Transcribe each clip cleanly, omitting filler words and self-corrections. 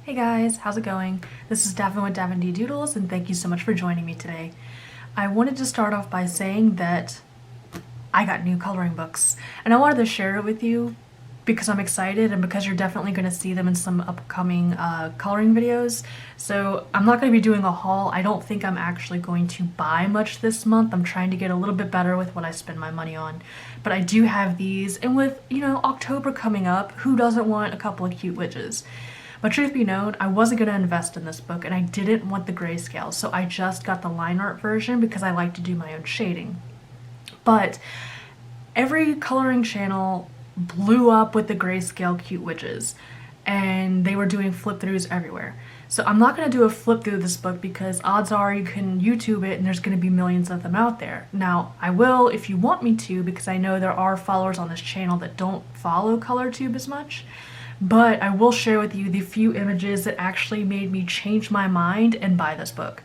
Hey guys, how's it going? This is Davin with davindeedoodles, and thank you so much for joining me today. I wanted to start off by saying that I got new coloring books, and I wanted to share it with you because I'm excited and because you're definitely going to see them in some upcoming coloring videos. So I'm not going to be doing a haul. I don't think I'm actually going to buy much this month. I'm trying to get a little bit better with what I spend my money on. But I do have these, and with, October coming up, who doesn't want a couple of cute witches? But truth be known, I wasn't going to invest in this book and I didn't want the grayscale, so I just got the line art version because I like to do my own shading. But every coloring channel blew up with the grayscale cute witches and they were doing flip throughs everywhere. So I'm not going to do a flip through this book because odds are you can YouTube it and there's going to be millions of them out there. Now, I will if you want me to, because I know there are followers on this channel that don't follow ColorTube as much. But I will share with you the few images that actually made me change my mind and buy this book.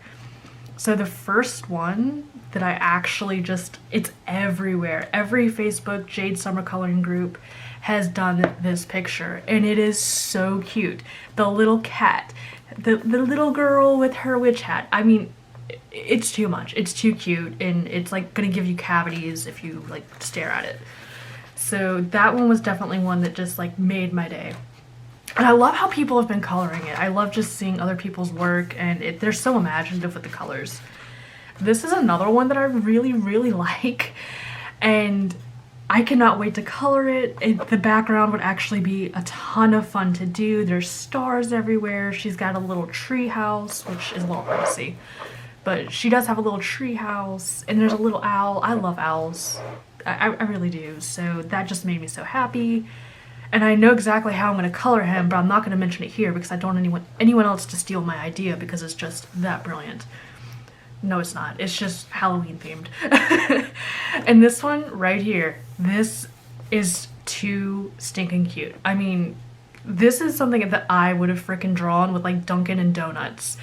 So the first one that I actually it's everywhere. Every Facebook Jade Summer coloring group has done this picture and it is so cute. The little cat, the little girl with her witch hat. I mean, it's too much. It's too cute and it's like gonna give you cavities if you like stare at it. So that one was definitely one that just like made my day. And I love how people have been coloring it. I love just seeing other people's work and they're so imaginative with the colors. This is another one that I really, really like and I cannot wait to color it. The background would actually be a ton of fun to do. There's stars everywhere. She's got a little tree house, which is a little hard to see. But she does have a little tree house and there's a little owl. I love owls. I really do. So that just made me so happy. And I know exactly how I'm going to color him, but I'm not going to mention it here because I don't want anyone else to steal my idea because it's just that brilliant. No, it's not. It's just Halloween themed. And this one right here, this is too stinking cute. I mean, this is something that I would have freaking drawn with like Dunkin' and Donuts.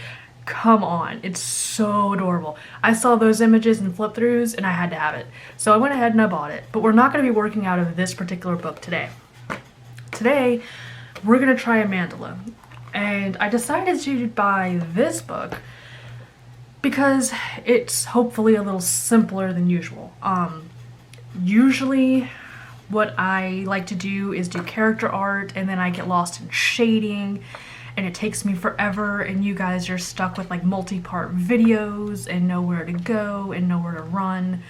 Come on, it's so adorable. I saw those images in flip throughs and I had to have it. So I went ahead and I bought it, but we're not going to be working out of this particular book today. Today, we're going to try a mandala. And I decided to buy this book because it's hopefully a little simpler than usual. Usually what I like to do is do character art and then I get lost in shading and it takes me forever and you guys are stuck with like multi-part videos and nowhere to go and nowhere to run.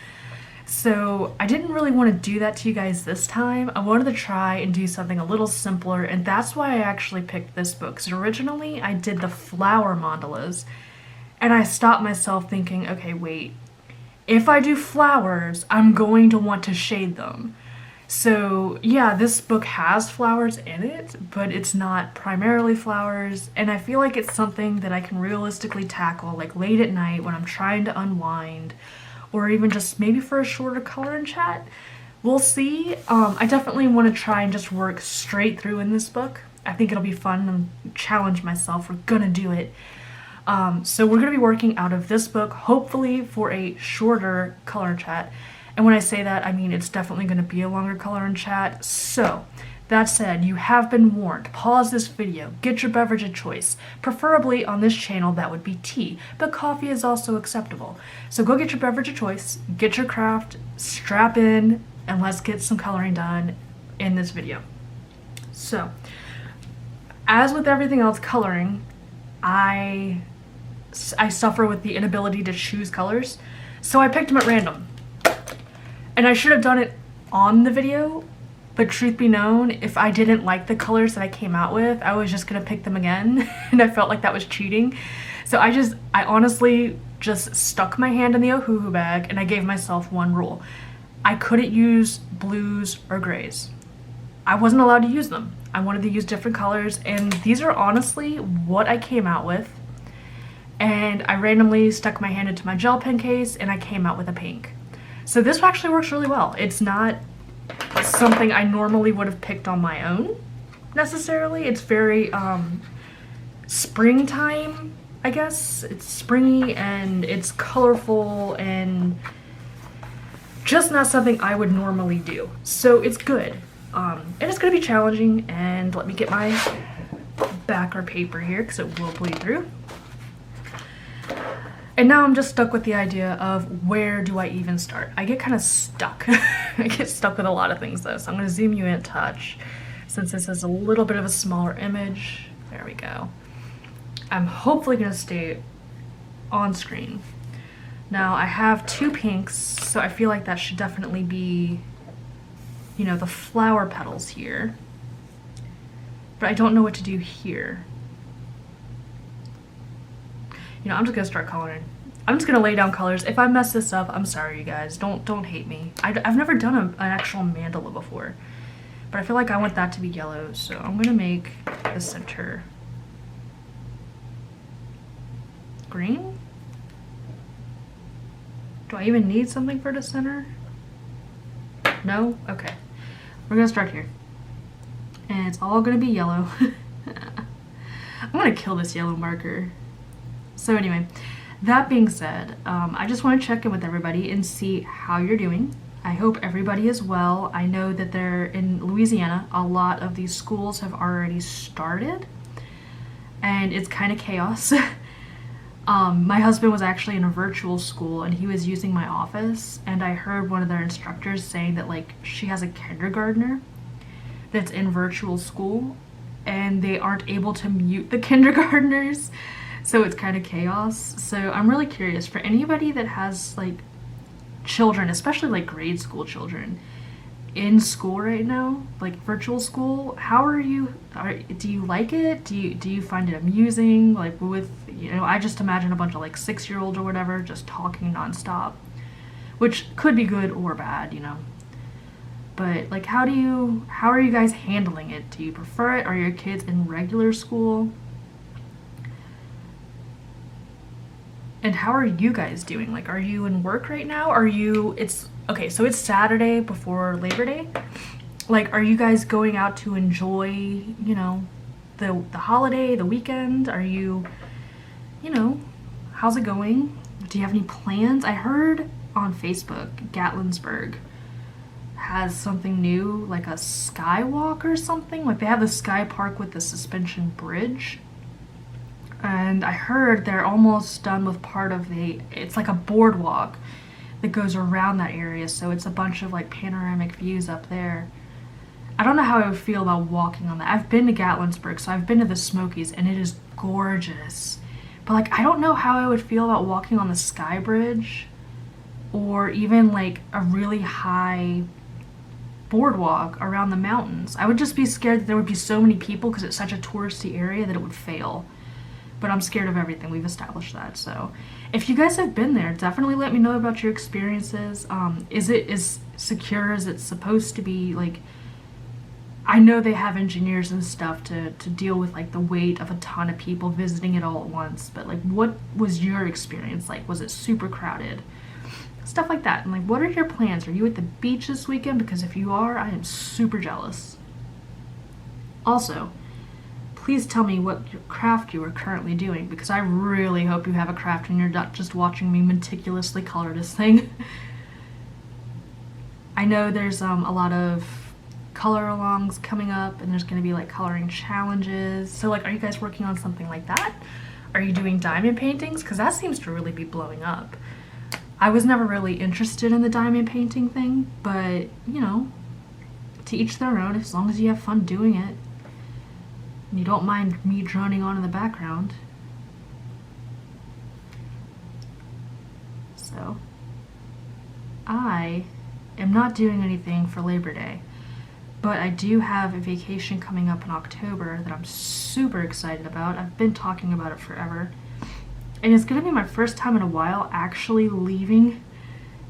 So I didn't really want to do that to you guys this time. I wanted to try and do something a little simpler and that's why I actually picked this book. Because originally I did the flower mandalas and I stopped myself thinking, okay, wait, if I do flowers, I'm going to want to shade them. So yeah, this book has flowers in it, but it's not primarily flowers, and I feel like it's something that I can realistically tackle like late at night when I'm trying to unwind, or even just maybe for a shorter color and chat. We'll see. I definitely want to try and just work straight through in this book. I think it'll be fun and challenge myself. We're gonna do it. So we're gonna be working out of this book, hopefully for a shorter color and chat. And when I say that, I mean it's definitely going to be a longer color and chat. So, that said, you have been warned. Pause this video, get your beverage of choice. Preferably on this channel, that would be tea, but coffee is also acceptable. So go get your beverage of choice, get your craft, strap in, and let's get some coloring done in this video. So, as with everything else coloring, I suffer with the inability to choose colors, so I picked them at random. And I should have done it on the video, but truth be known, if I didn't like the colors that I came out with, I was just gonna pick them again, and I felt like that was cheating. So I honestly just stuck my hand in the OHUHU bag, and I gave myself one rule. I couldn't use blues or grays. I wasn't allowed to use them. I wanted to use different colors, and these are honestly what I came out with. And I randomly stuck my hand into my gel pen case, and I came out with a pink. So this actually works really well. It's not something I normally would have picked on my own, necessarily. It's very springtime, I guess. It's springy and it's colorful and just not something I would normally do. So it's good. And it's gonna be challenging, and let me get my backer paper here because it will bleed through. And now I'm just stuck with the idea of where do I even start? I get kind of stuck. I get stuck with a lot of things though, so I'm going to zoom you in a touch since this is a little bit of a smaller image. There we go. I'm hopefully going to stay on screen. Now I have 2 pinks, so I feel like that should definitely be, you know, the flower petals here. But I don't know what to do here. You know, I'm just gonna start coloring. I'm just gonna lay down colors. If I mess this up, I'm sorry, you guys. Don't hate me. I've never done an actual mandala before, but I feel like I want that to be yellow, so I'm gonna make the center green. Do I even need something for the center? No? Okay. We're gonna start here. And it's all gonna be yellow. I'm gonna kill this yellow marker. So anyway, that being said, I just want to check in with everybody and see how you're doing. I hope everybody is well. I know that they're in Louisiana. A lot of these schools have already started and it's kind of chaos. My husband was actually in a virtual school and he was using my office, and I heard one of their instructors saying that like she has a kindergartner that's in virtual school and they aren't able to mute the kindergartners. So it's kind of chaos. So I'm really curious for anybody that has like children, especially like grade school children in school right now, like virtual school. How are you? Do you like it? Do you find it amusing? Like with, you know, I just imagine a bunch of like 6-year-olds or whatever just talking nonstop, which could be good or bad, you know. But like, how are you guys handling it? Do you prefer it? Are your kids in regular school? And how are you guys doing? Like, are you in work right now? Okay, so it's Saturday before Labor Day. Like, are you guys going out to enjoy, you know, the holiday, the weekend? Are you know, how's it going? Do you have any plans? I heard on Facebook, Gatlinburg has something new, like a skywalk or something. Like they have the sky park with the suspension bridge. And I heard they're almost done with part of it's like a boardwalk that goes around that area, so it's a bunch of like panoramic views up there. I don't know how I would feel about walking on that. I've been to Gatlinburg, so I've been to the Smokies, and it is gorgeous. But like, I don't know how I would feel about walking on the sky bridge or even like a really high boardwalk around the mountains. I would just be scared that there would be so many people because it's such a touristy area that it would fail. But I'm scared of everything. We've established that. So if you guys have been there, definitely let me know about your experiences. Is it as secure as it's supposed to be? Like, I know they have engineers and stuff to deal with like the weight of a ton of people visiting it all at once. But like, what was your experience like? Was it super crowded? Stuff like that. And like, what are your plans? Are you at the beach this weekend? Because if you are, I am super jealous. Also, please tell me what craft you are currently doing, because I really hope you have a craft and you're not just watching me meticulously color this thing. I know there's a lot of color alongs coming up, and there's going to be like coloring challenges. So like, are you guys working on something like that? Are you doing diamond paintings? Because that seems to really be blowing up. I was never really interested in the diamond painting thing, but you know, to each their own, as long as you have fun doing it. You don't mind me droning on in the background. So, I am not doing anything for Labor Day, but I do have a vacation coming up in October that I'm super excited about. I've been talking about it forever. And it's gonna be my first time in a while actually leaving,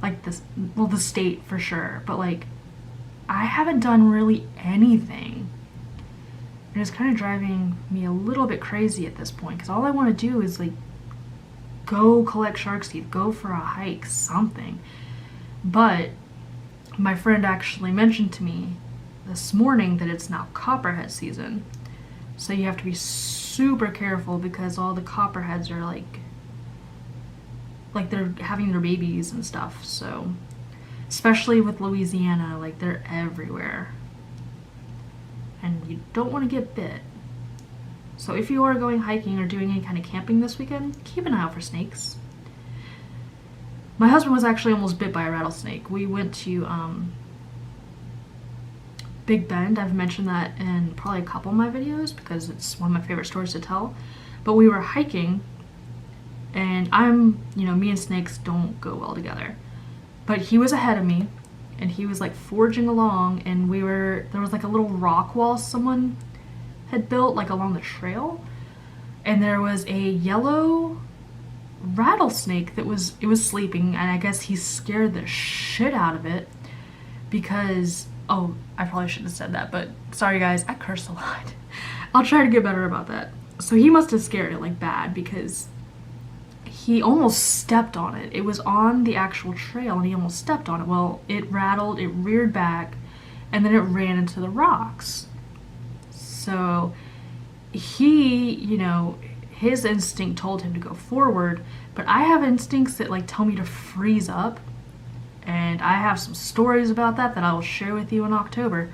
like this, well, the state for sure, but like, I haven't done really anything. And it's kind of driving me a little bit crazy at this point, because all I want to do is like go collect shark's teeth, go for a hike, something. But my friend actually mentioned to me this morning that it's now copperhead season. So you have to be super careful because all the copperheads are like they're having their babies and stuff. So especially with Louisiana, like they're everywhere. And you don't want to get bit. So if you are going hiking or doing any kind of camping this weekend, keep an eye out for snakes. My husband was actually almost bit by a rattlesnake. We went to Big Bend. I've mentioned that in probably a couple of my videos because it's one of my favorite stories to tell. But we were hiking, and me and snakes don't go well together. But he was ahead of me, and he was like forging along, and there was like a little rock wall someone had built like along the trail, and there was a yellow rattlesnake it was sleeping, and I guess he scared the shit out of it because, oh, I probably shouldn't have said that, but sorry guys, I curse a lot. I'll try to get better about that. So he must have scared it like bad because he almost stepped on it. It was on the actual trail and he almost stepped on it. Well, it rattled, it reared back, and then it ran into the rocks. So he, his instinct told him to go forward, but I have instincts that like tell me to freeze up, and I have some stories about that I will share with you in October.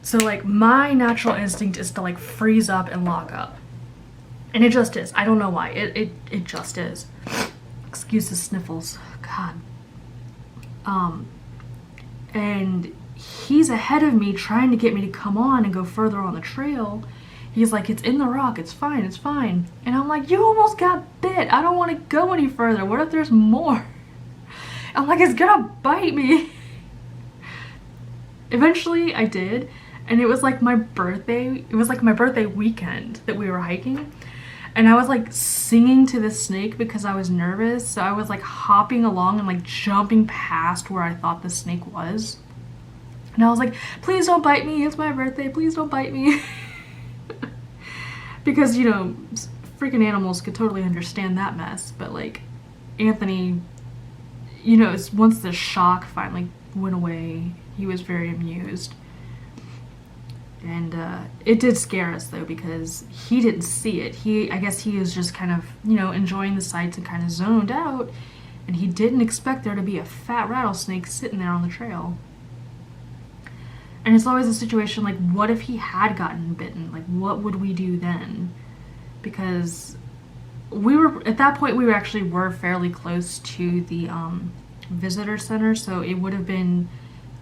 So like my natural instinct is to like freeze up and lock up, and it just is. I don't know why. It just is. Excuse the sniffles. God. And he's ahead of me trying to get me to come on and go further on the trail. He's like, it's in the rock, it's fine, it's fine. And I'm like, you almost got bit. I don't want to go any further. What if there's more? I'm like, it's gonna bite me. Eventually I did, and it was like my birthday. It was like my birthday weekend that we were hiking. And I was like singing to this snake because I was nervous. So I was like hopping along and like jumping past where I thought the snake was. And I was like, please don't bite me, it's my birthday, please don't bite me. Because, freaking animals could totally understand that mess. But like, Anthony, once the shock finally went away, he was very amused. And it did scare us though, because he didn't see it. I guess he was just kind of, enjoying the sights and kind of zoned out. And he didn't expect there to be a fat rattlesnake sitting there on the trail. And it's always a situation like, what if he had gotten bitten? Like, what would we do then? Because at that point, we actually were fairly close to the visitor center, so it would have been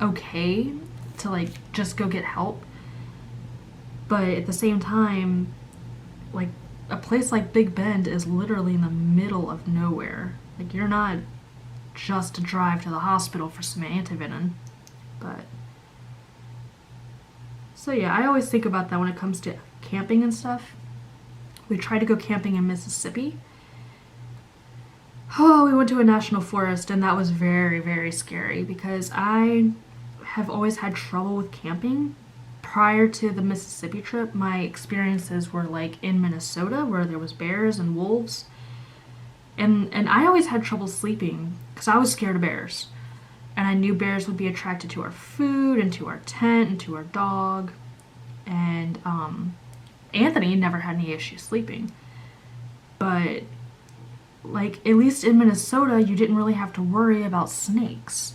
okay to like just go get help. But at the same time, like a place like Big Bend is literally in the middle of nowhere. Like, you're not just to drive to the hospital for some antivenom. But so yeah, I always think about that when it comes to camping and stuff. We tried to go camping in Mississippi. Oh, we went to a national forest, and that was very, very scary because I have always had trouble with camping. Prior to the Mississippi trip, my experiences were like in Minnesota where there was bears and wolves. And I always had trouble sleeping because I was scared of bears. And I knew bears would be attracted to our food and to our tent and to our dog. And Anthony never had any issues sleeping. But like, at least in Minnesota, you didn't really have to worry about snakes.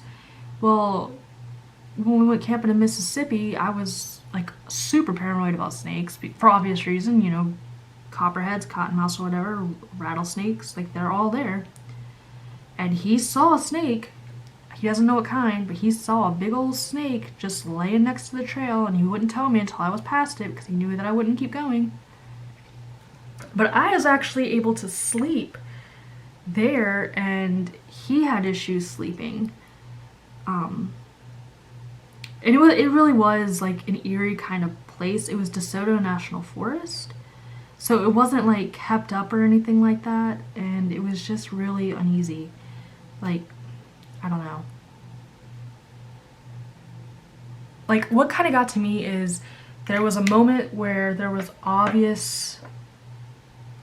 Well, when we went camping in Mississippi, I was like super paranoid about snakes for obvious reason, copperheads, cottonmouths or whatever, rattlesnakes, like they're all there. And he saw a snake. He doesn't know what kind, but he saw a big old snake just laying next to the trail, and he wouldn't tell me until I was past it because he knew that I wouldn't keep going. But I was actually able to sleep there, and he had issues sleeping. And it really was like an eerie kind of place. It was DeSoto National Forest, so it wasn't like kept up or anything like that, and it was just really uneasy. Like, I don't know. Like, what kind of got to me is there was a moment where there was obvious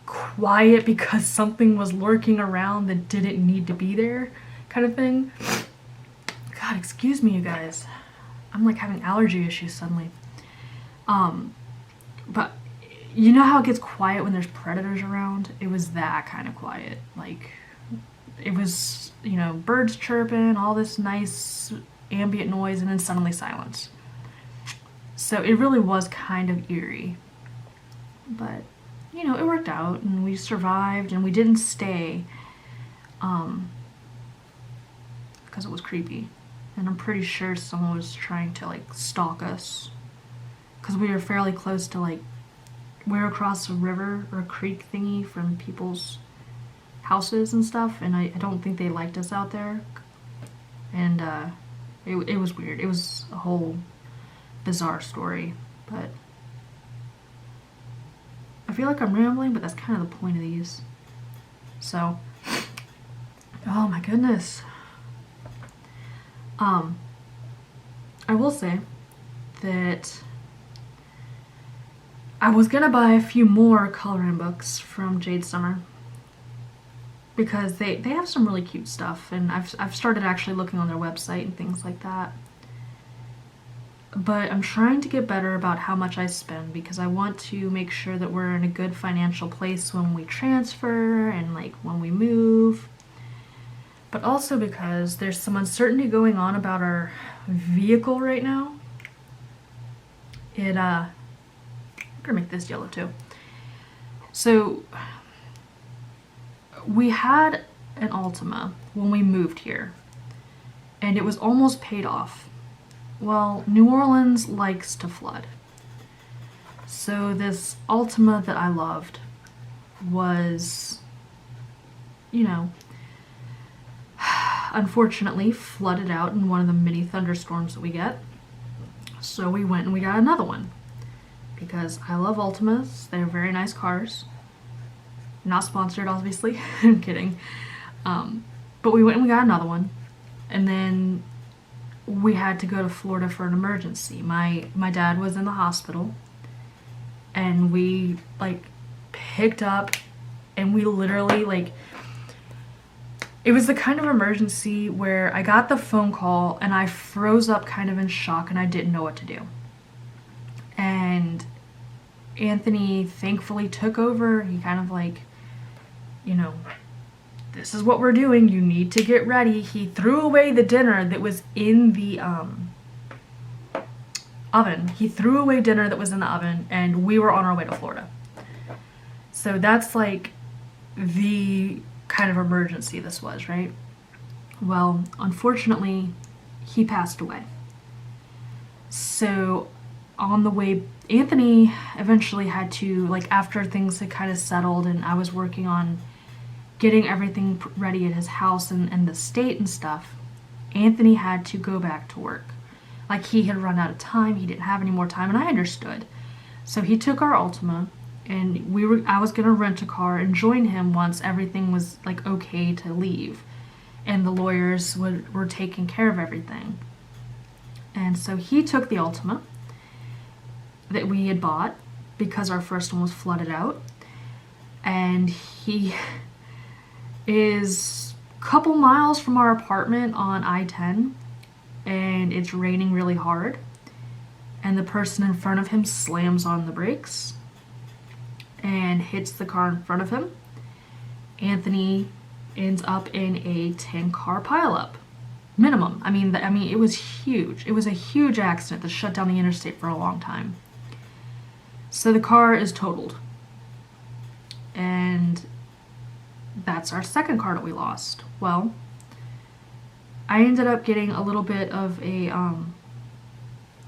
quiet because something was lurking around that didn't need to be there, kind of thing. God, excuse me, you guys. I'm like having allergy issues suddenly. But you know how it gets quiet when there's predators around? It was that kind of quiet. Like, it was, birds chirping, all this nice ambient noise, and then suddenly silence. So it really was kind of eerie. but you know, it worked out and we survived and we didn't stay because it was creepy. And I'm pretty sure someone was trying to like stalk us because we were fairly close to like, we were across a river or a creek thingy from people's houses and stuff, and I don't think they liked us out there. And it was weird. It was a whole bizarre story, but I feel like I'm rambling, but that's kind of the point of these. So, oh my goodness. I will say that I was gonna buy a few more coloring books from Jade Summer because they have some really cute stuff, and I've started actually looking on their website and things like that. But I'm trying to get better about how much I spend because I want to make sure that we're in a good financial place when we transfer and like when we move. But also because there's some uncertainty going on about our vehicle right now. I'm gonna make this yellow too. So we had an Altima when we moved here and it was almost paid off. Well, New Orleans likes to flood. So this Altima that I loved was, you know, unfortunately flooded out in one of the many thunderstorms that we get. So we went and we got another one because I love Altimas. They're very nice cars. Not sponsored, obviously. I'm kidding. But we went and we got another one. And then we had to go to Florida for an emergency. My dad was in the hospital. And we, like, picked up and we literally, like... It was the kind of emergency where I got the phone call and I froze up kind of in shock and I didn't know what to do. And Anthony thankfully took over. He kind of like, you know, this is what we're doing. You need to get ready. He threw away the dinner that was in the oven. He threw away dinner that was in the oven and we were on our way to Florida. So that's like the kind of emergency this was, right? Well, unfortunately, he passed away. So on the way, Anthony eventually had to, like, after things had kind of settled and I was working on getting everything ready at his house and the state and stuff, Anthony had to go back to work. Like, he had run out of time, he didn't have any more time, and I understood. So he took our Altima, and I was gonna rent a car and join him once everything was like okay to leave and the lawyers were taking care of everything. And so he took the Altima that we had bought because our first one was flooded out, and he is a couple miles from our apartment on I-10 and it's raining really hard and the person in front of him slams on the brakes and hits the car in front of him. Anthony ends up in a 10-car pileup. Minimum. I mean, it was huge. It was a huge accident that shut down the interstate for a long time. So the car is totaled. And that's our second car that we lost. Well, I ended up getting a little bit of a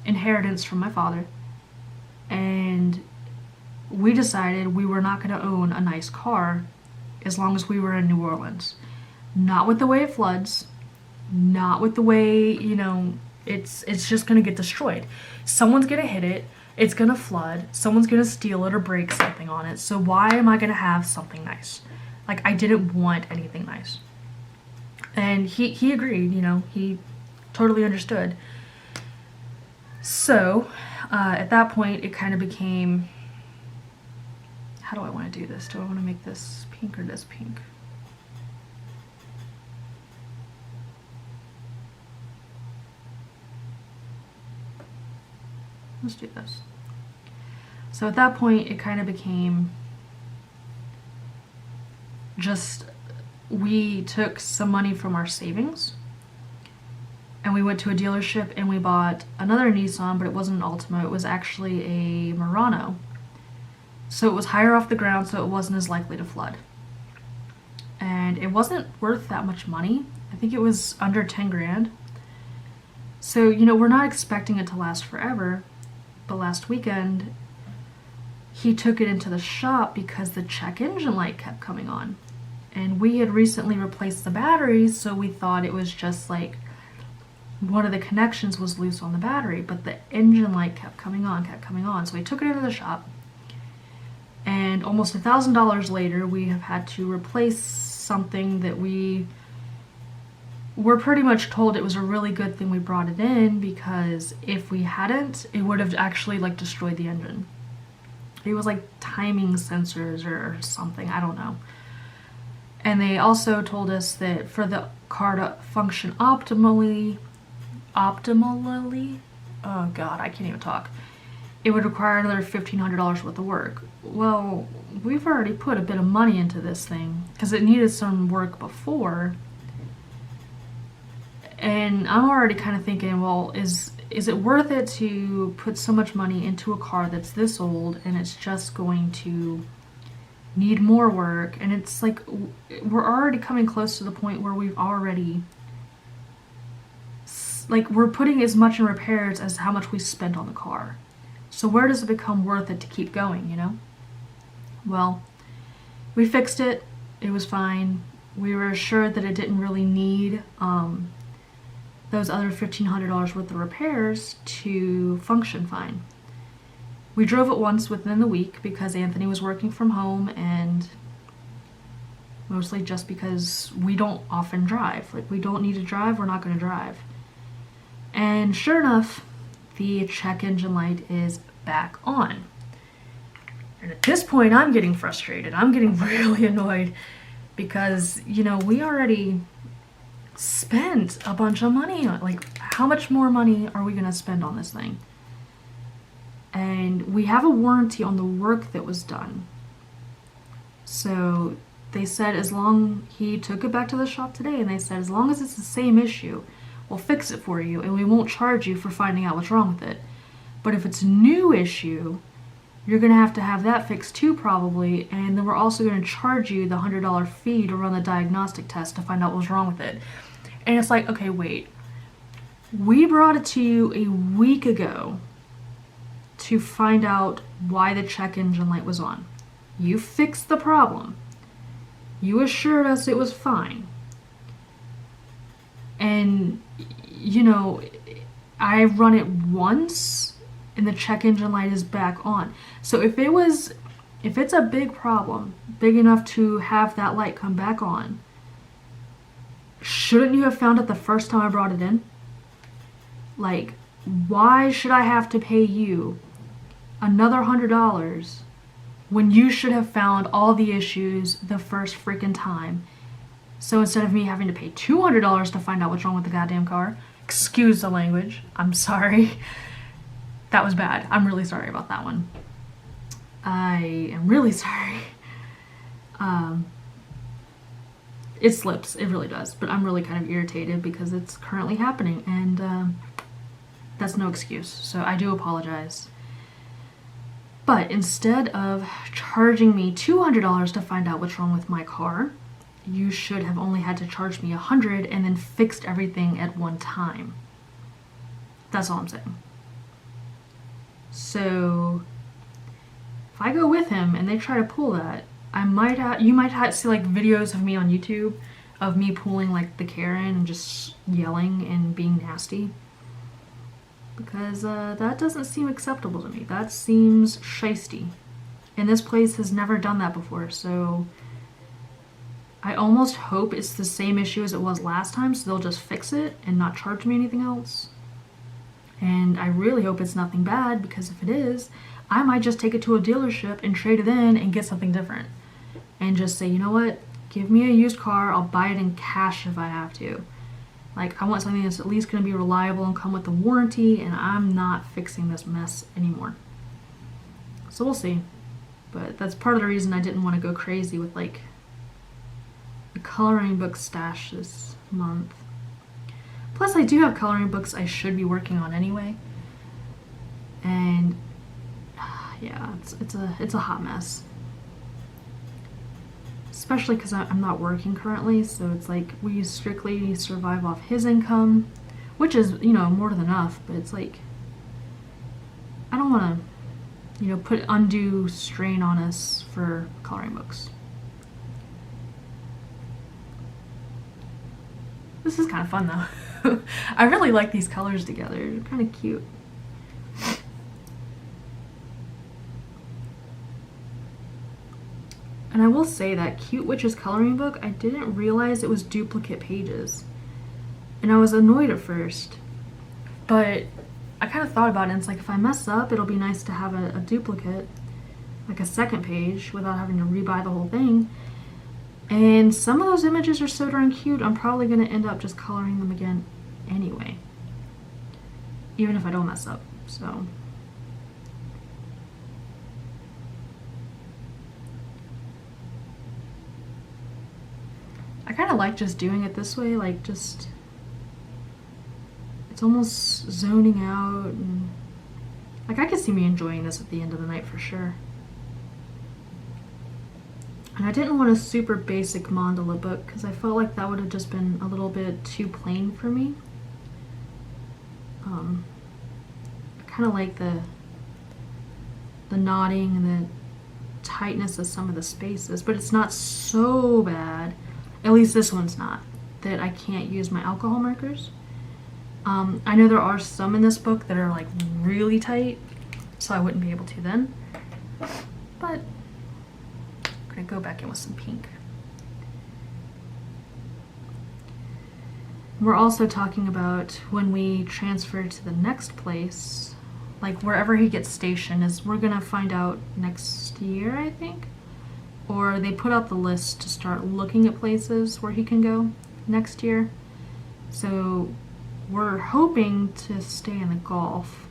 inheritance from my father. And we decided we were not going to own a nice car as long as we were in New Orleans. Not with the way it floods, not with the way, you know, it's just going to get destroyed. Someone's going to hit it, it's going to flood, someone's going to steal it or break something on it. So why am I going to have something nice? Like, I didn't want anything nice. And he agreed, you know, he totally understood. So, at that point, it kind of became, how do I want to do this? Do I want to make this pink or this pink? Let's do this. So at that point, it kind of became just, we took some money from our savings and we went to a dealership and we bought another Nissan, but it wasn't an Altima, it was actually a Murano. So it was higher off the ground, so it wasn't as likely to flood. And it wasn't worth that much money. I think it was under 10 grand. So, you know, we're not expecting it to last forever. But last weekend, he took it into the shop because the check engine light kept coming on. And we had recently replaced the batteries, so we thought it was just like one of the connections was loose on the battery, but the engine light kept coming on. So we took it into the shop, and almost $1,000 later, we have had to replace something that we were pretty much told it was a really good thing we brought it in, because if we hadn't, it would have actually like destroyed the engine. It was like timing sensors or something, I don't know. And they also told us that for the car to function optimally, oh god, I can't even talk, it would require another $1,500 worth of work. Well, we've already put a bit of money into this thing because it needed some work before. And I'm already kind of thinking, well, is it worth it to put so much money into a car that's this old and it's just going to need more work? And it's like we're already coming close to the point where we've already, like, we're putting as much in repairs as how much we spent on the car. So where does it become worth it to keep going, you know? Well, we fixed it. It was fine. We were assured that it didn't really need those other $1,500 worth of repairs to function fine. We drove it once within the week because Anthony was working from home, and mostly just because we don't often drive. Like, we don't need to drive, we're not going to drive. And sure enough, the check engine light is back on. And at this point, I'm getting frustrated. I'm getting really annoyed because, you know, we already spent a bunch of money on it. Like, how much more money are we going to spend on this thing? And we have a warranty on the work that was done. So they said he took it back to the shop today, and they said as long as it's the same issue, we'll fix it for you and we won't charge you for finding out what's wrong with it. But if it's a new issue, you're going to have that fixed too, probably, and then we're also going to charge you the $100 fee to run the diagnostic test to find out what's wrong with it. And it's like, okay, wait. We brought it to you a week ago to find out why the check engine light was on. You fixed the problem. You assured us it was fine. And, you know, I run it once and the check engine light is back on. So if it's a big problem, big enough to have that light come back on, shouldn't you have found it the first time I brought it in? Like, why should I have to pay you another $100 when you should have found all the issues the first freaking time? So instead of me having to pay $200 to find out what's wrong with the goddamn car, excuse the language, I'm sorry. That was bad. I'm really sorry about that one. I am really sorry. It slips, it really does, but I'm really kind of irritated because it's currently happening, and that's no excuse, so I do apologize. But instead of charging me $200 to find out what's wrong with my car, you should have only had to charge me $100 and then fixed everything at one time. That's all I'm saying. So if I go with him and they try to pull that, you might have see like videos of me on YouTube of me pulling like the Karen and just yelling and being nasty, because that doesn't seem acceptable to me. That seems shisty, and this place has never done that before. So I almost hope it's the same issue as it was last time, so they'll just fix it and not charge me anything else. And I really hope it's nothing bad, because if it is, I might just take it to a dealership and trade it in and get something different. And just say, you know what, give me a used car, I'll buy it in cash if I have to. Like, I want something that's at least going to be reliable and come with a warranty, and I'm not fixing this mess anymore. So we'll see. But that's part of the reason I didn't want to go crazy with, like, the coloring book stash this month. Plus, I do have coloring books I should be working on anyway. And, yeah, it's a hot mess. Especially because I'm not working currently, so it's like we strictly survive off his income, which is, you know, more than enough, but it's like I don't want to, you know, put undue strain on us for coloring books. This is kind of fun though. I really like these colors together. They're kind of cute. And I will say that Cute Witches coloring book, I didn't realize it was duplicate pages. And I was annoyed at first. But I kind of thought about it, and it's like if I mess up, it'll be nice to have a duplicate, like a second page, without having to rebuy the whole thing. And some of those images are so darn cute, I'm probably going to end up just coloring them again anyway. Even if I don't mess up, so. I kind of like just doing it this way, like just, it's almost zoning out, and like I could see me enjoying this at the end of the night for sure. And I didn't want a super basic mandala book because I felt like that would have just been a little bit too plain for me. I kind of like the knotting and the tightness of some of the spaces, but it's not so bad, at least this one's not, that I can't use my alcohol markers. I know there are some in this book that are like really tight, so I wouldn't be able to then, but I'm gonna go back in with some pink. We're also talking about when we transfer to the next place, like wherever he gets stationed, is we're gonna find out next year, I think, or they put out the list to start looking at places where he can go next year. So we're hoping to stay in the Gulf,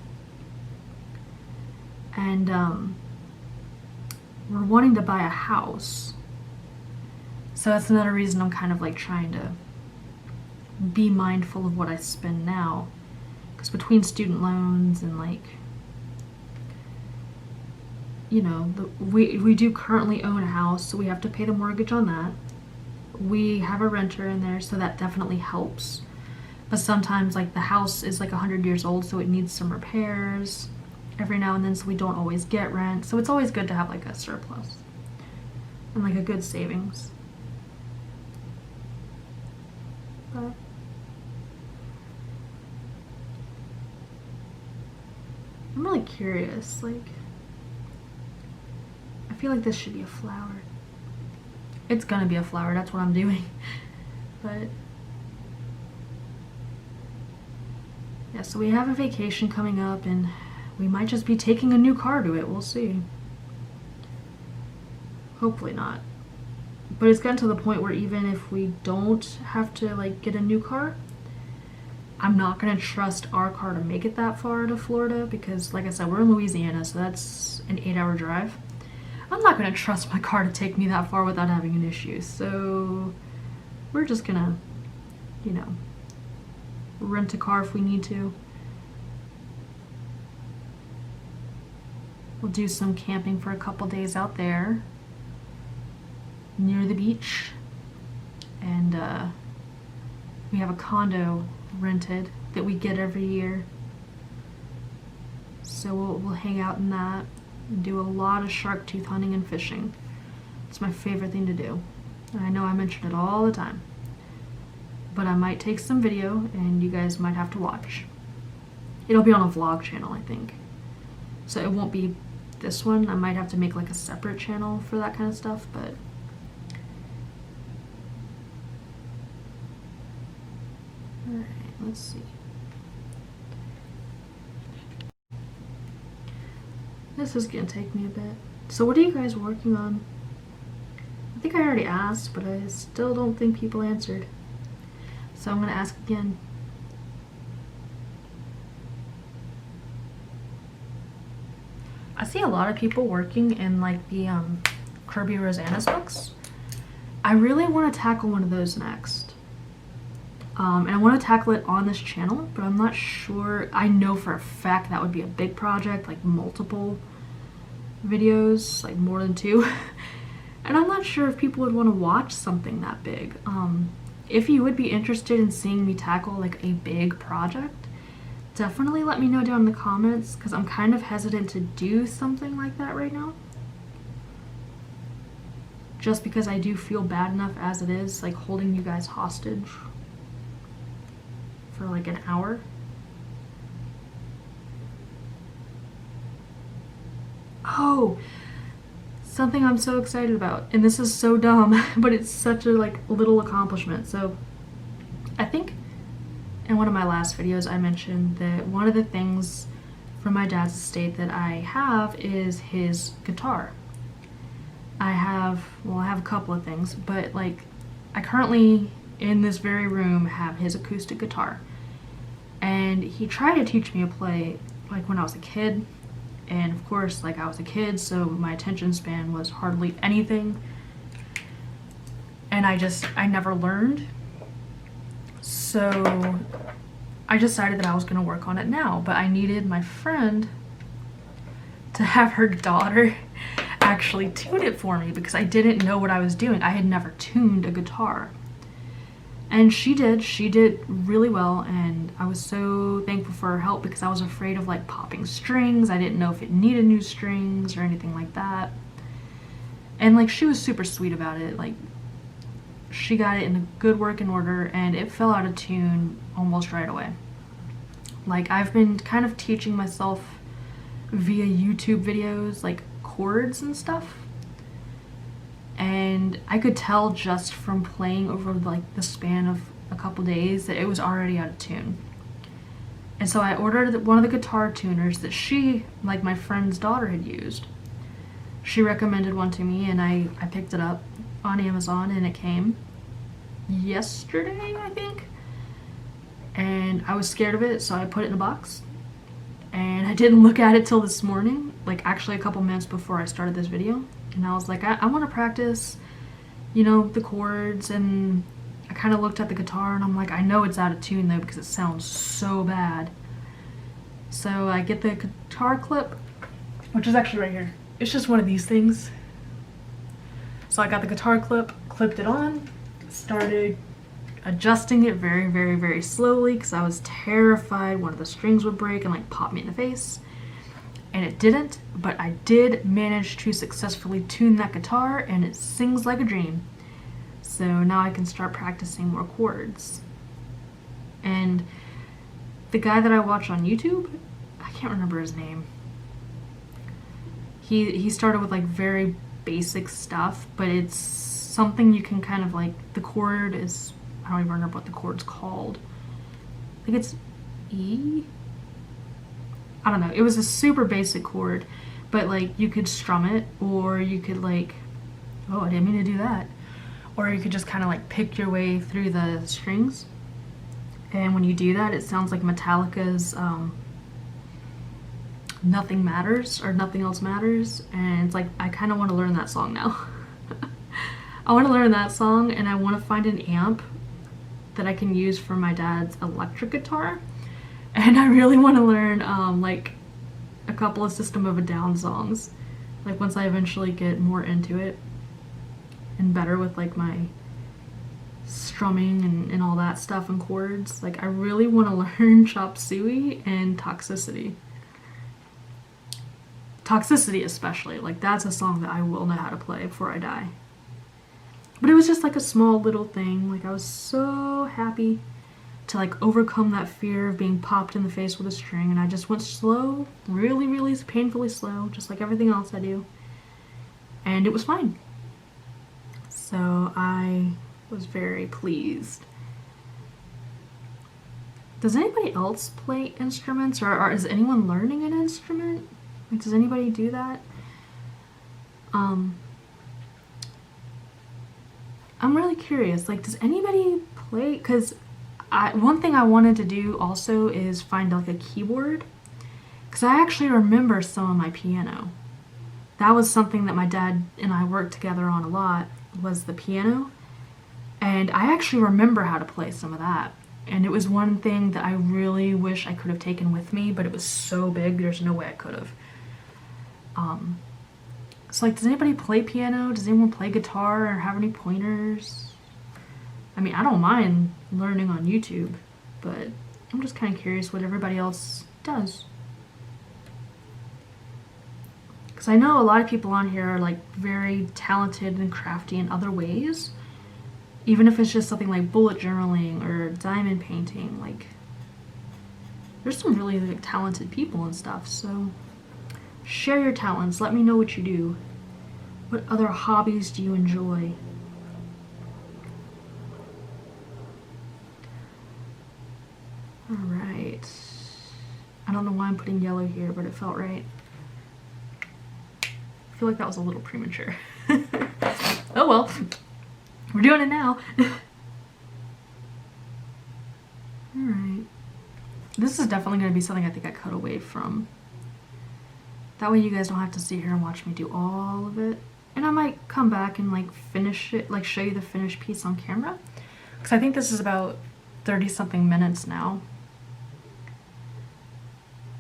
and we're wanting to buy a house. So that's another reason I'm kind of like trying to be mindful of what I spend now, because between student loans and like, you know, we do currently own a house, so we have to pay the mortgage on that. We have a renter in there, so that definitely helps. But sometimes like the house is like 100 years old, so it needs some repairs every now and then, so we don't always get rent. So it's always good to have like a surplus and like a good savings. But I'm really curious, like, I feel like this should be a flower. It's gonna be a flower, that's what I'm doing. But yeah, so we have a vacation coming up, and we might just be taking a new car to it. We'll see. Hopefully not. But it's gotten to the point where even if we don't have to like get a new car, I'm not gonna trust our car to make it that far to Florida, because like I said, we're in Louisiana, so that's an 8-hour drive. I'm not gonna trust my car to take me that far without having an issue. So we're just gonna, you know, rent a car if we need to. We'll do some camping for a couple days out there near the beach, and we have a condo rented that we get every year, so we'll hang out in that and do a lot of shark tooth hunting and fishing. It's my favorite thing to do, and I know I mention it all the time, but I might take some video and you guys might have to watch. It'll be on a vlog channel, I think, so it won't be this one. I might have to make like a separate channel for that kind of stuff, but alright, let's see. This is gonna take me a bit. So what are you guys working on? I think I already asked, but I still don't think people answered. So I'm gonna ask again. I see a lot of people working in like the Kirby Rosanna's books. I really want to tackle one of those next. And I want to tackle it on this channel, but I'm not sure. I know for a fact that would be a big project, like multiple videos, like more than 2. And I'm not sure if people would want to watch something that big. If you would be interested in seeing me tackle like a big project, definitely let me know down in the comments, because I'm kind of hesitant to do something like that right now. Just because I do feel bad enough as it is, like holding you guys hostage for like an hour. Oh, something I'm so excited about, and this is so dumb, but it's such a like little accomplishment. So I think in one of my last videos I mentioned that one of the things from my dad's estate that I have is his guitar. I have a couple of things, but like I currently in this very room have his acoustic guitar, and he tried to teach me to play like when I was a kid. And of course, like I was a kid, so my attention span was hardly anything. And I never learned. So I decided that I was gonna work on it now, but I needed my friend to have her daughter actually tune it for me, because I didn't know what I was doing. I had never tuned a guitar. And she did really well, and I was so thankful for her help, because I was afraid of like popping strings. I didn't know if it needed new strings or anything like that. And like she was super sweet about it. Like she got it in a good working order, and it fell out of tune almost right away. Like I've been kind of teaching myself via YouTube videos like chords and stuff. And I could tell just from playing over like the span of a couple days that it was already out of tune. And so I ordered one of the guitar tuners that she, like my friend's daughter, had used. She recommended one to me, and I picked it up on Amazon, and it came yesterday, I think. And I was scared of it, so I put it in a box. And I didn't look at it till this morning, like actually a couple minutes before I started this video. And I was like, I want to practice, you know, the chords. And I kind of looked at the guitar, and I'm like, I know it's out of tune though, because it sounds so bad. So I get the guitar clip, which is actually right here. It's just one of these things. So I got the guitar clip, clipped it on, started adjusting it very, very, very slowly, because I was terrified one of the strings would break and like pop me in the face. And it didn't, but I did manage to successfully tune that guitar, and it sings like a dream. So now I can start practicing more chords. And the guy that I watch on YouTube, I can't remember his name. He started with like very basic stuff, but it's something you can kind of like, the chord is, I don't even remember what the chord's called. I think it's E? I don't know. It was a super basic chord, but like you could strum it, or you could like, oh, I didn't mean to do that. Or you could just kind of like pick your way through the strings. And when you do that, it sounds like Metallica's Nothing Matters, or Nothing Else Matters. And it's like, I kind of want to learn that song now. I want to learn that song, and I want to find an amp that I can use for my dad's electric guitar. And I really want to learn like a couple of System of a Down songs, like once I eventually get more into it and better with like my strumming and all that stuff and chords. Like I really want to learn Chop Suey and Toxicity. Toxicity especially, like that's a song that I will know how to play before I die. But it was just like a small little thing. Like I was so happy to like overcome that fear of being popped in the face with a string, and I just went slow, really, really painfully slow, just like everything else I do. And it was fine. So I was very pleased. Does anybody else play instruments, or is anyone learning an instrument? Like, does anybody do that? I'm really curious. Like, does anybody play? Because one thing I wanted to do also is find like a keyboard, because I actually remember some of my piano. That was something that my dad and I worked together on a lot, was the piano. And I actually remember how to play some of that. And it was one thing that I really wish I could have taken with me, but it was so big, there's no way I could have. So like, does anybody play piano? Does anyone play guitar or have any pointers? I mean, I don't mind learning on YouTube, but I'm just kind of curious what everybody else does. Because I know a lot of people on here are like very talented and crafty in other ways. Even if it's just something like bullet journaling or diamond painting, like there's some really like, talented people and stuff. So share your talents. Let me know what you do. What other hobbies do you enjoy? All right. I don't know why I'm putting yellow here, but it felt right. I feel like that was a little premature. Oh well, we're doing it now. Alright. This is definitely going to be something I think I cut away from. That way you guys don't have to sit here and watch me do all of it. And I might come back and like finish it, like show you the finished piece on camera. Because I think this is about 30 something minutes now.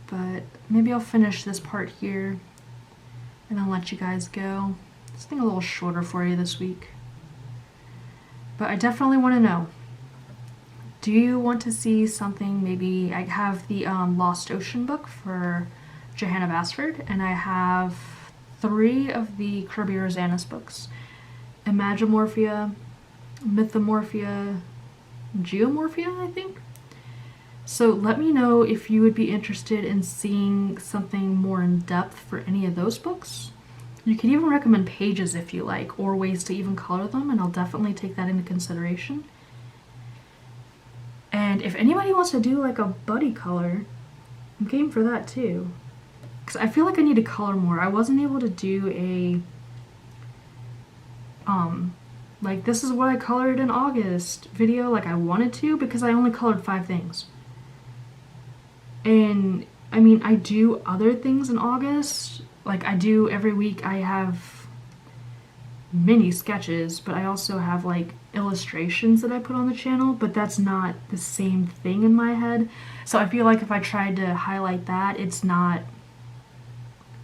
But maybe I'll finish this part here and I'll let you guys go. Something a little shorter for you this week. But I definitely want to know, do you want to see something? Maybe I have the Lost Ocean book for Johanna Basford, and I have 3 of the Kirby Rosanis books. Imagomorphia, Mythomorphia, Geomorphia, I think. So let me know if you would be interested in seeing something more in depth for any of those books. You can even recommend pages if you like, or ways to even color them, and I'll definitely take that into consideration. And if anybody wants to do like a buddy color, I'm game for that too. Because I feel like I need to color more. I wasn't able to do a, like this is what I colored in August video like I wanted to, because I only colored 5 things. And I mean, I do other things in August. Like I do every week, I have mini sketches, but I also have like illustrations that I put on the channel, but that's not the same thing in my head. So I feel like if I tried to highlight that, it's not,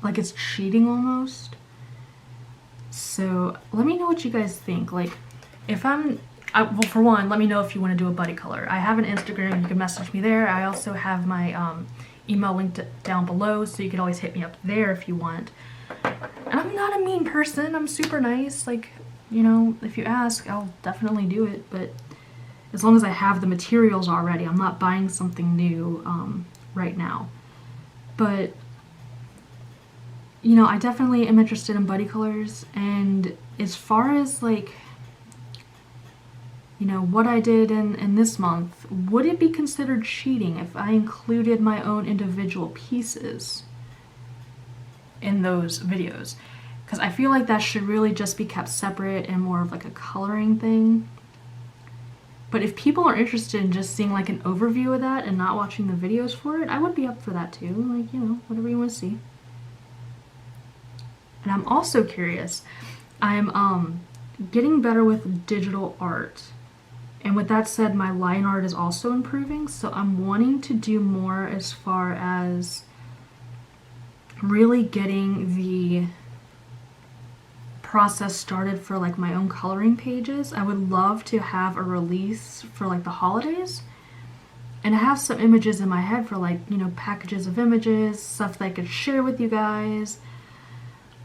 like it's cheating almost. So let me know what you guys think. Like if well, for one, let me know if you want to do a buddy color. I have an Instagram, you can message me there. I also have my email linked down below, so you can always hit me up there if you want. And I'm not a mean person, I'm super nice. Like, you know, if you ask, I'll definitely do it, but as long as I have the materials already, I'm not buying something new right now. But, you know, I definitely am interested in buddy colors, and as far as like, you know, what I did in this month, would it be considered cheating if I included my own individual pieces in those videos? Because I feel like that should really just be kept separate and more of like a coloring thing. But if people are interested in just seeing like an overview of that and not watching the videos for it, I would be up for that too. Like, you know, whatever you want to see. And I'm also curious, I'm getting better with digital art. And with that said, my line art is also improving, so I'm wanting to do more as far as really getting the process started for like my own coloring pages. I would love to have a release for like the holidays, and I have some images in my head for like, you know, packages of images, stuff that I could share with you guys.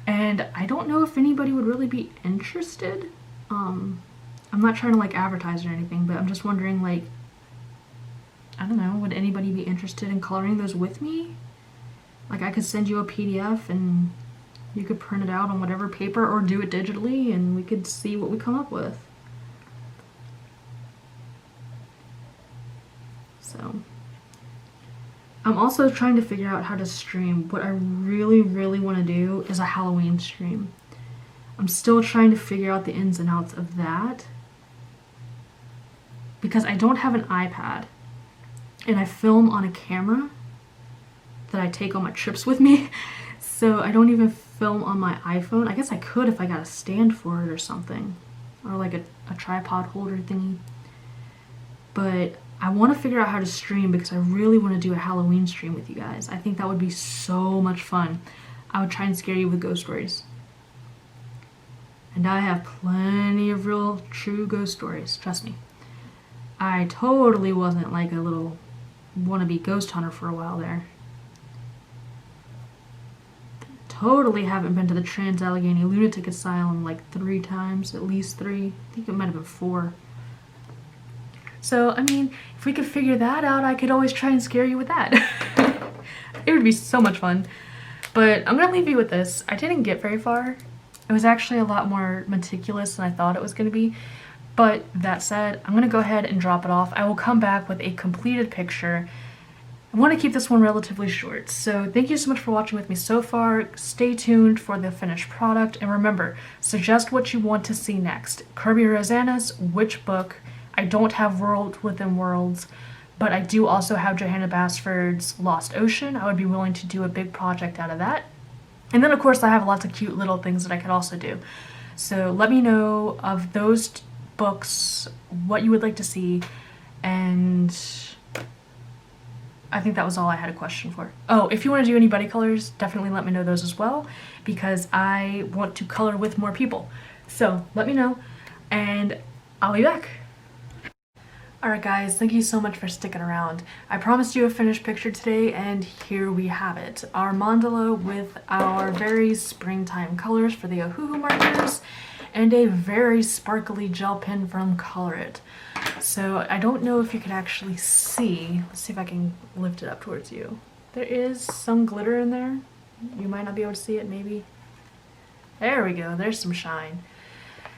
And I don't know if anybody would really be interested. I'm not trying to like advertise or anything, but I'm just wondering, like, I don't know, would anybody be interested in coloring those with me? Like I could send you a PDF and you could print it out on whatever paper or do it digitally and we could see what we come up with. So I'm also trying to figure out how to stream. What I really, really want to do is a Halloween stream. I'm still trying to figure out the ins and outs of that, because I don't have an iPad and I film on a camera that I take on my trips with me, so I don't even film on my iPhone. I guess I could if I got a stand for it or something, or like a tripod holder thingy. But I want to figure out how to stream because I really want to do a Halloween stream with you guys. I think that would be so much fun. I would try and scare you with ghost stories. And I have plenty of real, true ghost stories, trust me. I totally wasn't like a little wannabe ghost hunter for a while there. Totally haven't been to the Trans-Allegheny Lunatic Asylum like 3 times, at least 3. I think it might have been 4. So, I mean, if we could figure that out, I could always try and scare you with that. It would be so much fun. But I'm gonna leave you with this. I didn't get very far. It was actually a lot more meticulous than I thought it was gonna be. But that said, I'm gonna go ahead and drop it off. I will come back with a completed picture. I want to keep this one relatively short, so thank you so much for watching with me so far. Stay tuned for the finished product, and remember, suggest what you want to see next. Kirby Rosanna's Which Book? I don't have World Within Worlds, but I do also have Johanna Basford's Lost Ocean. I would be willing to do a big project out of that. And then of course I have lots of cute little things that I could also do. So let me know of those books what you would like to see, and I think that was all I had a question for. Oh, if you want to do any buddy colors, definitely let me know those as well, because I want to color with more people. So let me know, and I'll be back. Alright guys, thank you so much for sticking around. I promised you a finished picture today, and here we have it. Our mandala with our very springtime colors for the OHUHU markers, and a very sparkly gel pen from Color It. So I don't know if you can actually see. Let's see if I can lift it up towards you. There is some glitter in there. You might not be able to see it, maybe. There we go, there's some shine.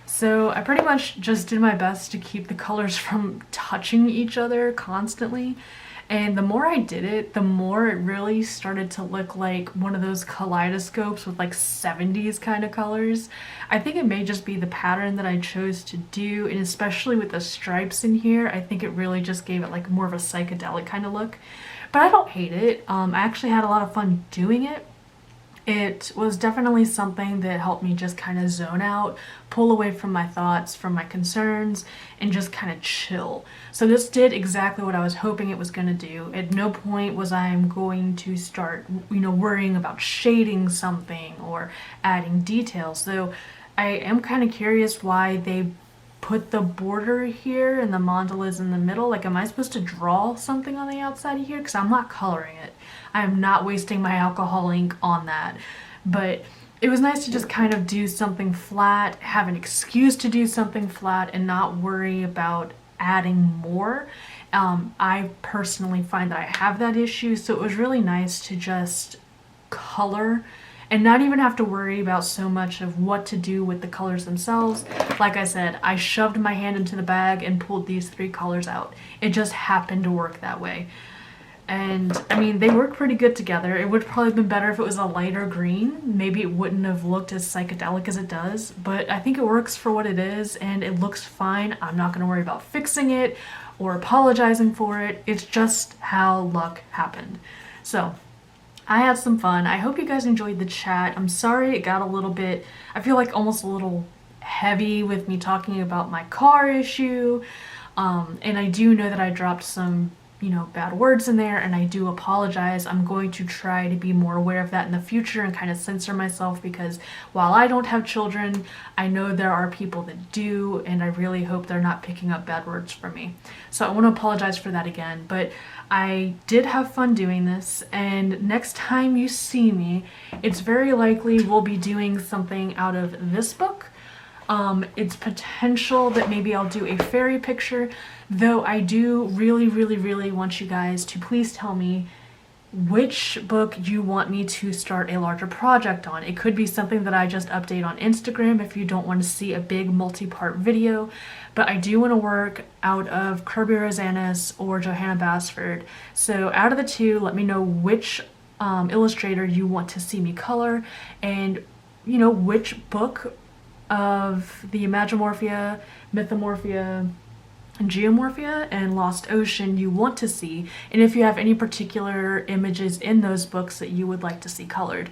So I pretty much just did my best to keep the colors from touching each other constantly. And the more I did it, the more it really started to look like one of those kaleidoscopes with like 70s kind of colors. I think it may just be the pattern that I chose to do, and especially with the stripes in here, I think it really just gave it like more of a psychedelic kind of look. But I don't hate it. I actually had a lot of fun doing it. It was definitely something that helped me just kind of zone out, pull away from my thoughts, from my concerns, and just kind of chill. So this did exactly what I was hoping it was going to do. At no point was I going to start, worrying about shading something or adding details. Though I am kind of curious why they put the border here and the mandalas in the middle. Like, am I supposed to draw something on the outside of here? Because I'm not coloring it. I am not wasting my alcohol ink on that. But it was nice to just kind of do something flat, have an excuse to do something flat, and not worry about adding more. I personally find that I have that issue, so it was really nice to just color and not even have to worry about so much of what to do with the colors themselves. Like I said, I shoved my hand into the bag and pulled these 3 colors out. It just happened to work that way. And I mean, they work pretty good together. It would probably have been better if it was a lighter green. Maybe it wouldn't have looked as psychedelic as it does, but I think it works for what it is, and it looks fine. I'm not gonna worry about fixing it or apologizing for it. It's just how luck happened. So I had some fun. I hope you guys enjoyed the chat. I'm sorry it got a little bit, I feel like almost a little heavy with me talking about my car issue. And I do know that I dropped some bad words in there, and I do apologize. I'm going to try to be more aware of that in the future and kind of censor myself, because while I don't have children, I know there are people that do, and I really hope they're not picking up bad words from me. So I want to apologize for that again, but I did have fun doing this, and next time you see me, it's very likely we'll be doing something out of this book. It's potential that maybe I'll do a fairy picture, though I do really want you guys to please tell me which book you want me to start a larger project on. It could be something that I just update on Instagram if you don't want to see a big multi-part video, but I do want to work out of Kirby Rosanna's or Johanna Basford. So out of the 2, let me know which illustrator you want to see me color, and which book of the Imagimorphia, Mythomorphia, Geomorphia, and Lost Ocean you want to see, and if you have any particular images in those books that you would like to see colored.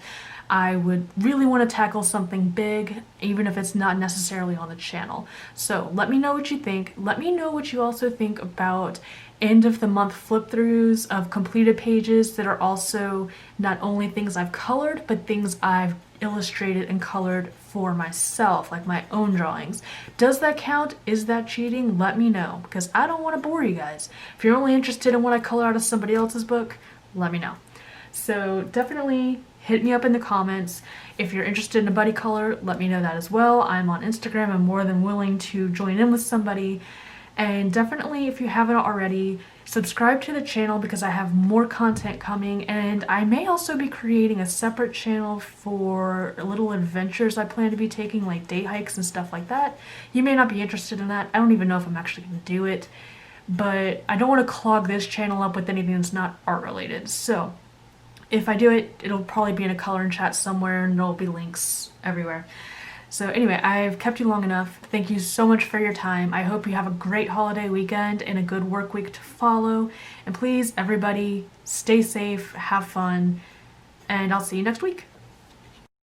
I would really want to tackle something big, even if it's not necessarily on the channel. So let me know what you think. Let me know what you also think about end of the month flip throughs of completed pages that are also not only things I've colored, but things I've illustrated and colored for myself, like my own drawings. Does that count? Is that cheating? Let me know, because I don't want to bore you guys. If you're only interested in what I color out of somebody else's book, let me know. So definitely hit me up in the comments. If you're interested in a buddy color, let me know that as well. I'm on Instagram. I'm more than willing to join in with somebody. And definitely, if you haven't already, subscribe to the channel because I have more content coming, and I may also be creating a separate channel for little adventures I plan to be taking, like day hikes and stuff like that. You may not be interested in that. I don't even know if I'm actually going to do it, but I don't want to clog this channel up with anything that's not art related. So if I do it, it'll probably be in a color and chat somewhere, and there'll be links everywhere. So anyway, I've kept you long enough. Thank you so much for your time. I hope you have a great holiday weekend and a good work week to follow. And please, everybody, stay safe, have fun, and I'll see you next week.